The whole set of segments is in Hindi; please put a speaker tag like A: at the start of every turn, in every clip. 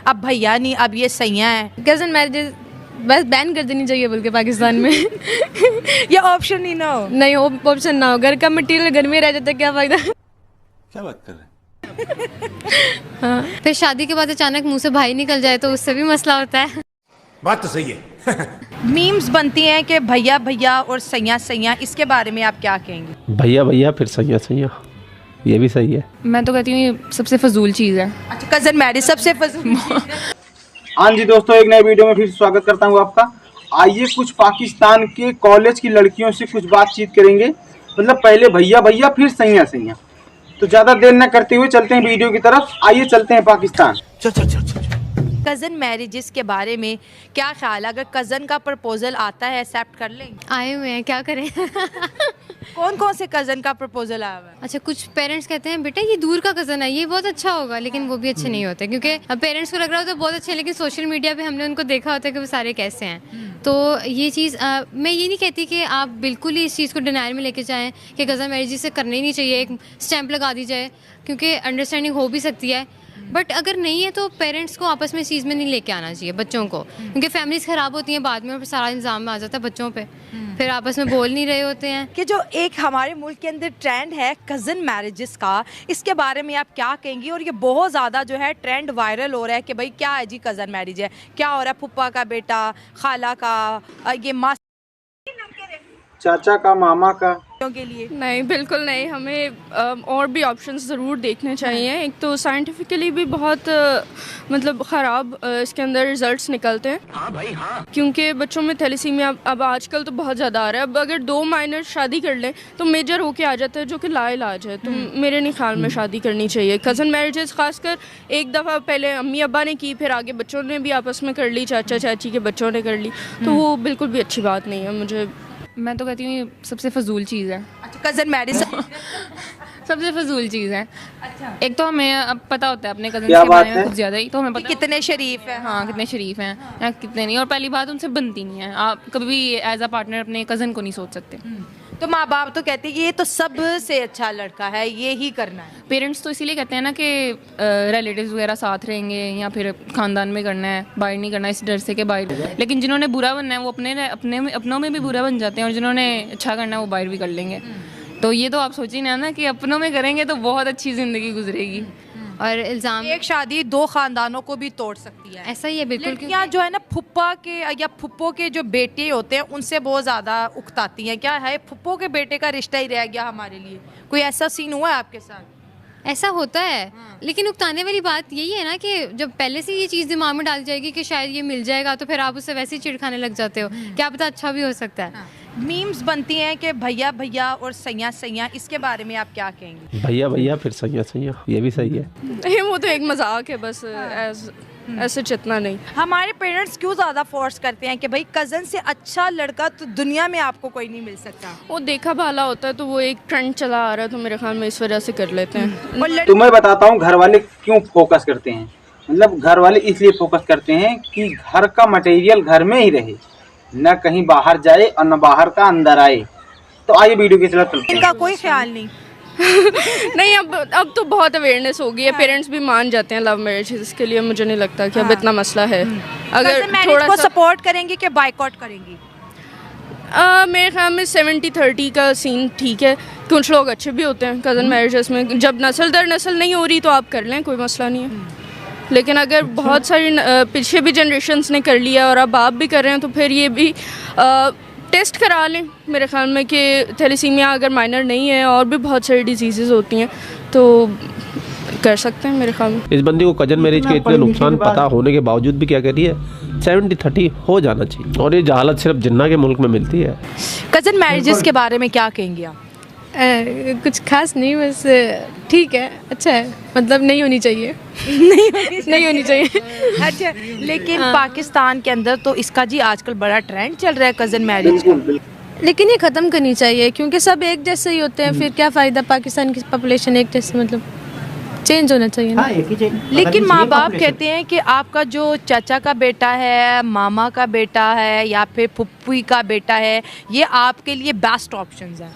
A: अब भैया नहीं, अब ये सैया है।
B: कज़न मैरिजेस बस बैन कर देनी चाहिए बल्कि पाकिस्तान में।
A: ये ऑप्शन ही ना हो।
B: नहीं ऑप्शन ना हो, घर का मटेरियल घर में रह जाता है, क्या फ़ायदा।
C: क्या बात कर रहे हैं?
B: हाँ, फिर शादी के बाद अचानक मुंह से भाई निकल जाए तो उससे भी मसला होता है।
C: बात तो सही है।
A: मीम्स बनती हैं कि भैया भैया और सैया सैया, इसके बारे में आप क्या कहेंगे?
D: भैया भैया फिर सैया सैया, ये भी सही है।
B: मैं तो कहती हूँ ये सबसे फजूल चीज़ है।
A: अच्छा, कजन मैरिज सबसे फजूल।
E: हाँ जी दोस्तों, एक नए वीडियो में फिर स्वागत करता हूँ आपका। आइए कुछ पाकिस्तान के कॉलेज की लड़कियों से कुछ बातचीत करेंगे। मतलब पहले भैया भैया फिर सैया सैया। तो ज़्यादा देर न करते हुए चलते हैं वीडियो की तरफ। आइए चलते हैं पाकिस्तान।
A: कज़न मैरिजेस के बारे में क्या ख्याल है? अगर कज़न का प्रपोजल आता है, एक्सेप्ट कर लेंगे?
B: आए हुए हैं, क्या करें।
A: कौन कौन से कज़न का प्रपोजल आया हुआ है?
B: अच्छा, कुछ पेरेंट्स कहते हैं बेटा ये दूर का कज़न है, ये बहुत अच्छा होगा, लेकिन वो भी अच्छे नहीं होते क्योंकि पेरेंट्स को लग रहा होता है बहुत अच्छे हैं, लेकिन सोशल मीडिया पे हमने उनको देखा होता है कि वो सारे कैसे हैं। तो ये चीज़ मैं ये नहीं कहती कि आप बिल्कुल ही इस चीज़ को डिनायर में लेके जाएं कि कज़न मैरिज से करना ही नहीं चाहिए, एक स्टैंप लगा दी जाए, क्योंकि अंडरस्टैंडिंग हो भी सकती है। बट अगर नहीं है तो पेरेंट्स को आपस में इस चीज़ में नहीं लेके आना चाहिए बच्चों को, क्योंकि फैमिलीज ख़राब होती हैं बाद में और फिर सारा इल्ज़ाम आ जाता है बच्चों पे, फिर आपस में बोल नहीं रहे होते हैं।
A: कि जो एक हमारे मुल्क के अंदर ट्रेंड है कज़न मैरिजेस का, इसके बारे में आप क्या कहेंगी? और ये बहुत ज़्यादा जो है ट्रेंड वायरल हो रहा है कि भाई क्या है जी कज़न मैरिज है, क्या हो रहा है, फुप्पा का बेटा, खाला का, ये माँ
E: चाचा का, मामा का।
A: के लिए।
F: नहीं, बिल्कुल नहीं। हमें और भी ऑप्शंस ज़रूर देखने चाहिए। एक तो साइंटिफिकली भी बहुत मतलब ख़राब इसके अंदर रिजल्ट्स निकलते हैं। हाँ भाई हाँ, क्योंकि बच्चों में थैलेसीमिया अब आजकल तो बहुत ज़्यादा आ रहा है। अब अगर 2 माइनर शादी कर लें तो मेजर होके आ जाता है, जो कि लाइलाज है। तो मेरे नहीं ख्याल में शादी करनी चाहिए। कज़न मैरिजेस खासकर एक दफ़ा पहले अम्मी अब्बा ने की, फिर आगे बच्चों ने भी आपस में कर ली, चाचा चाची के बच्चों ने कर ली, तो वो बिल्कुल भी अच्छी बात नहीं है। मुझे
B: मैं तो कहती हूँ ये सबसे फजूल चीज़ है।
A: अच्छा, कज़न मैरिज
B: सबसे फजूल चीज़ है।
A: अच्छा,
B: एक तो हमें अब पता होता है अपने कज़न
E: क्या
B: के
E: बात
B: बारे में
E: है?
B: कुछ ज़्यादा ही, तो हमें पता
A: कितने शरीफ है।
B: हाँ कितने शरीफ हैं या कितने नहीं, और पहली बात उनसे बनती नहीं है। आप कभी भी एज अ पार्टनर अपने कज़न को नहीं सोच सकते।
A: तो माँ बाप तो कहते हैं कि ये तो सबसे अच्छा लड़का है, ये ही करना है।
B: पेरेंट्स तो इसीलिए कहते हैं ना कि रिलेटिव्स वगैरह साथ रहेंगे या फिर ख़ानदान में करना है, बाहर नहीं करना, इस डर से कि बाहर। लेकिन जिन्होंने बुरा बनना है वो अपनों में भी बुरा बन जाते हैं, और जिन्होंने अच्छा करना है वो बाहर भी कर लेंगे। तो ये तो आप सोचिए ना कि अपनों में करेंगे तो बहुत अच्छी ज़िंदगी गुजरेगी। और इल्ज़ाम
A: एक शादी 2 खानदानों को भी तोड़ सकती है।
B: ऐसा ही है बिल्कुल।
A: लड़कियां जो है ना फुप्पा के या फुप्पो के जो बेटे होते हैं उनसे बहुत ज़्यादा उकताती हैं। क्या है, फुप्पो के बेटे का रिश्ता ही रह गया हमारे लिए? कोई ऐसा सीन हुआ है आपके साथ?
B: ऐसा होता है, लेकिन उकताने वाली बात यही है ना कि जब पहले से ये चीज़ दिमाग में डाल जाएगी कि शायद ये मिल जाएगा, तो फिर आप उससे वैसे ही चिढ़ खाने लग जाते हो। क्या पता अच्छा भी हो सकता है।
A: मीम्स बनती हैं कि भैया भैया और सैया सैया, इसके बारे में आप क्या कहेंगे?
D: भैया भैया फिर सैया सैया, ये भी सही है।
F: नहीं, वो तो एक मजाक है बस, ऐसे जितना नहीं।
A: हमारे पेरेंट्स क्यों ज़्यादा फोर्स करते हैं कि भाई कज़न से अच्छा लड़का तो दुनिया में आपको कोई नहीं मिल सकता?
F: वो देखा भाला होता है, तो वो एक ट्रेंड चला आ रहा है, तो मेरे ख्याल में इस वजह से कर लेते हैं।
A: और
E: तो मैं बताता हूँ घर वाले क्यों फोकस करते हैं। मतलब घर वाले इसलिए फोकस करते हैं कि घर का मटेरियल घर में ही रहे, न कहीं बाहर जाए और न बाहर का अंदर आए। तो आइए वीडियो की तरफ चलते हैं।
A: इनका कोई ख्याल नहीं।
F: नहीं, अब तो बहुत अवेयरनेस हो गई है, पेरेंट्स भी मान जाते हैं लव मैरिज। इसके लिए मुझे नहीं लगता कि अब इतना मसला है। अगर
A: कज़न मैरिज
F: थोड़ा
A: को
F: सा
A: सपोर्ट करेंगे कि बायकॉट करेंगी?
F: मेरे ख्याल में 70-30 का सीन ठीक है। कुछ लोग अच्छे भी होते हैं कज़न मैरिजेस में। जब नस्ल दर नस्ल नहीं हो रही तो आप कर लें, कोई मसला नहीं है। लेकिन अगर बहुत सारी पीछे भी जनरेशन्स ने कर लिया और अब आप भी कर रहे हैं, तो फिर ये भी टेस्ट करा लें मेरे ख्याल में कि थैलेसीमिया अगर माइनर नहीं है, और भी बहुत सारी डिजीज़ होती हैं, तो कर सकते हैं मेरे ख्याल में।
D: इस बंदी को कजन मैरिज के इतने नुकसान पता होने के बावजूद भी क्या कह रही है 70-30 हो जाना चाहिए, और ये जहालत सिर्फ जिन्ना के मुल्क में मिलती है।
A: कज़न मैरिजेस के बारे में क्या कहेंगे आप?
B: कुछ खास नहीं, बस ठीक है, अच्छा है, मतलब नहीं होनी चाहिए। नहीं होनी चाहिए।
A: अच्छा, लेकिन पाकिस्तान के अंदर तो इसका जी आजकल बड़ा ट्रेंड चल रहा है कज़न मैरिज का।
B: लेकिन ये ख़त्म करनी चाहिए, क्योंकि सब एक जैसे ही होते हैं, फिर क्या फ़ायदा। पाकिस्तान की पॉपुलेशन एक जैसे, मतलब चेंज होना चाहिए ना।
A: लेकिन माँ बाप कहते हैं कि आपका जो चाचा का बेटा है, मामा का बेटा है या फिर फुप्पी का बेटा है, ये आपके लिए बेस्ट ऑप्शंस हैं।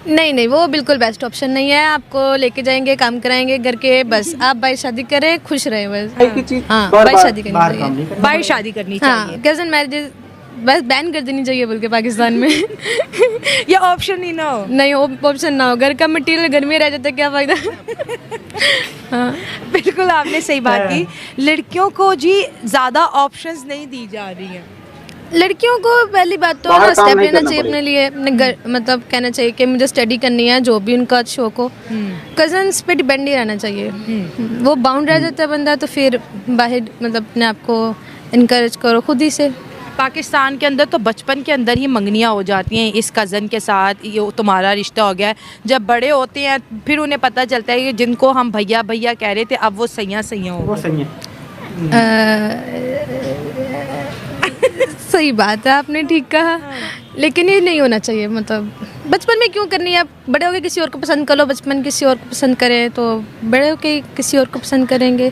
G: नहीं नहीं, वो बिल्कुल बेस्ट ऑप्शन नहीं है। आपको लेके जाएंगे, काम कराएंगे घर के, बस आप बाहर शादी करें, खुश रहे बस। हाँ, बाहर शादी करनी चाहिए,
A: बाहर शादी करनी
G: हाँ,
A: चाहिए।
G: कजन मैरिजेस बस बैन कर देनी चाहिए बोल के पाकिस्तान में।
A: ये ऑप्शन ही ना हो।
G: नहीं, ऑप्शन ना हो, घर का मटेरियल घर में रह जाता, क्या फायदा। हाँ,
A: बिल्कुल आपने सही बात की। लड़कियों को जी ज़्यादा ऑप्शंस नहीं दी जा रही हैं।
G: लड़कियों को पहली बात तो
E: बाहर काम
G: स्टेप
E: नहीं
G: लेना
E: करना
G: चाहिए अपने लिए, अपने घर, मतलब कहना चाहिए कि मुझे स्टडी करनी है, जो भी उनका शौक हो। कजन्स पे डिपेंड नहीं रहना चाहिए, वो बाउंड रह जाता है बंदा, तो फिर बाहर मतलब अपने आप को इनकरेज करो खुद ही से।
A: पाकिस्तान के अंदर तो बचपन के अंदर ही मंगनियाँ हो जाती हैं, इस कज़न के साथ ये तुम्हारा रिश्ता हो गया है। जब बड़े होते हैं फिर उन्हें पता चलता है कि जिनको हम भैया भैया कह रहे थे अब वो सैया सैया हो
E: वो
A: गए।
E: सही है।
G: सही बात है, आपने ठीक कहा, लेकिन ये नहीं होना चाहिए। मतलब बचपन में क्यों करनी है? बड़े होके किसी और को पसंद कर लो, बचपन किसी और को पसंद करें तो बड़े होके किसी और को पसंद करेंगे,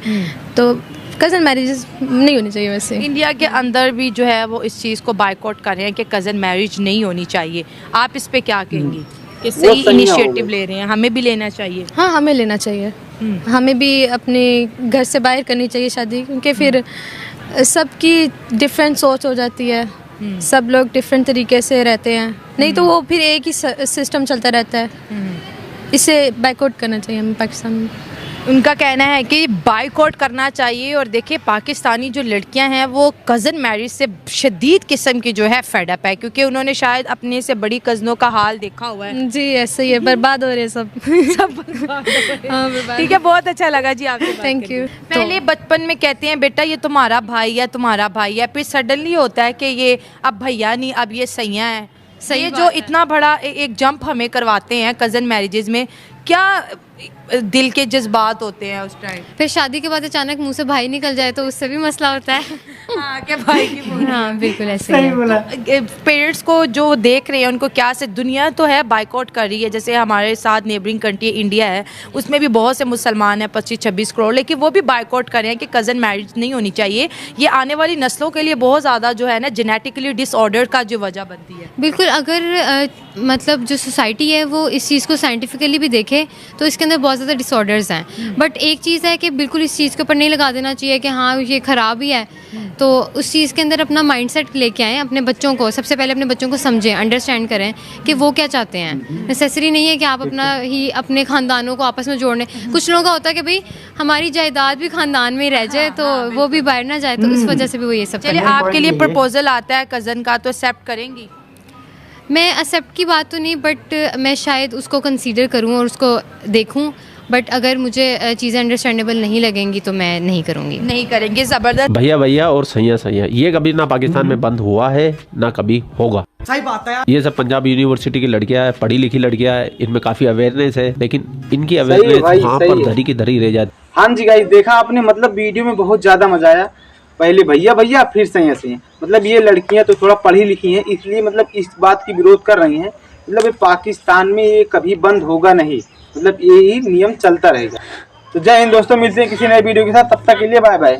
G: तो कज़न मैरिजेस नहीं होनी चाहिए। वैसे
A: इंडिया के अंदर भी जो है वो इस चीज़ को बायकॉट कर रहे हैं कि कज़न मैरिज नहीं होनी चाहिए। आप इस पे क्या कहेंगी कि सही
E: सही ना
A: इनिशिएटिव
E: होगा।
A: ले रहे हैं, हमें भी लेना चाहिए?
G: हाँ, हमें लेना चाहिए, हमें भी अपने घर से बाहर करनी चाहिए शादी, क्योंकि फिर सबकी डिफरेंट सोच हो जाती है, सब लोग डिफरेंट तरीके से रहते हैं, नहीं तो वो फिर एक ही सिस्टम चलता रहता है। इसे बायकॉट करना चाहिए हमें पाकिस्तान में।
A: उनका कहना है कि बायकॉट करना चाहिए। और देखिए पाकिस्तानी जो लड़कियां हैं वो कज़न मैरिज से शदीद किस्म की जो है फेडअप है, क्योंकि उन्होंने शायद अपने से बड़ी कज़नों का हाल देखा हुआ है।
G: जी ऐसे ही है, बर्बाद हो रहे हैं सब। हाँ, बर्बाद।
A: ठीक है, बहुत अच्छा लगा जी आपसे बात
G: Thank
A: करके।
G: you।
A: पहले बचपन में कहते हैं बेटा ये तुम्हारा भाई है, तुम्हारा भाई है, फिर सडनली होता है कि ये अब भैया नहीं, अब ये सैया है।
G: सही
A: ये
G: बात
A: जो
G: है।
A: इतना बड़ा एक जंप हमें करवाते हैं कज़न मैरिजेज में, क्या दिल के जज्बात होते हैं उस टाइम?
B: फिर शादी के बाद अचानक मुंह से भाई निकल जाए तो उससे भी मसला होता है।
A: हाँ, क्या भाई की
B: हाँ बिल्कुल ऐसे ही है।
A: पेरेंट्स को जो देख रहे हैं उनको क्या से दुनिया तो है बायकॉट कर रही है। जैसे हमारे साथ नेबरिंग कंट्री इंडिया है, उसमें भी बहुत से मुसलमान हैं, 25-26 करोड़, लेकिन वो भी बायकॉट कर रहे हैं कि कज़न मैरिज नहीं होनी चाहिए। ये आने वाली नस्लों के लिए बहुत ज़्यादा जो है ना जेनेटिकली डिसऑर्डर का जो वजह बनती है।
B: बिल्कुल, अगर मतलब जो सोसाइटी है वो इस चीज़ को साइंटिफिकली भी देखे तो इसके अंदर बहुत ज़्यादा डिसऑर्डर्स हैं। बट एक चीज़ है कि बिल्कुल इस चीज़ के ऊपर नहीं लगा देना चाहिए कि हाँ ये ख़राब ही है, तो उस चीज़ के अंदर अपना माइंडसेट लेके आएँ। अपने बच्चों को सबसे पहले अपने बच्चों को समझें, अंडरस्टैंड करें कि वो क्या चाहते हैं। नेसेसरी नहीं है कि आप अपना ही अपने ख़ानदानों को आपस में जोड़ने। कुछ लोगों का होता है कि भाई हमारी जायदाद भी ख़ानदान में ही रह जाए, तो वो भी बाहर ना जाए, तो इस वजह से भी वो ये सब
A: चलिए,
B: करते हैं।
A: आपके लिए प्रपोजल आता है कज़न का तो एक्सेप्ट करेंगी?
B: मैं एक्सेप्ट की बात तो नहीं, बट मैं शायद उसको कंसीडर करूं और उसको देखूं, बट अगर मुझे चीज़ें अंडरस्टैंडेबल नहीं लगेंगी तो मैं नहीं करूंगी।
A: नहीं करेंगे। ज़बरदस्त।
D: भैया भैया और सैया सैया ये कभी ना पाकिस्तान में बंद हुआ है ना कभी होगा।
E: सही बात है।
D: ये सब पंजाब यूनिवर्सिटी की लड़कियां हैं, पढ़ी लिखी लड़कियां हैं, इनमें काफी अवेयरनेस है, लेकिन इनकी
E: सही है
D: अवेयरनेस
E: भाई,
D: वहाँ
E: सही
D: पर
E: है।
D: धरी की धरी रह जाती।
E: हाँ जी गाइस, देखा आपने, मतलब वीडियो में बहुत ज्यादा मजा आया। पहले भैया भैया फिर सैया सैया, मतलब ये लड़कियां तो थोड़ा पढ़ी लिखी हैं, इसलिए मतलब इस बात की विरोध कर रही हैं। मतलब ये पाकिस्तान में ये कभी बंद होगा नहीं, मतलब यही नियम चलता रहेगा। तो जय हिंद दोस्तों, मिलते हैं किसी नए वीडियो के साथ, तब तक के लिए बाय बाय।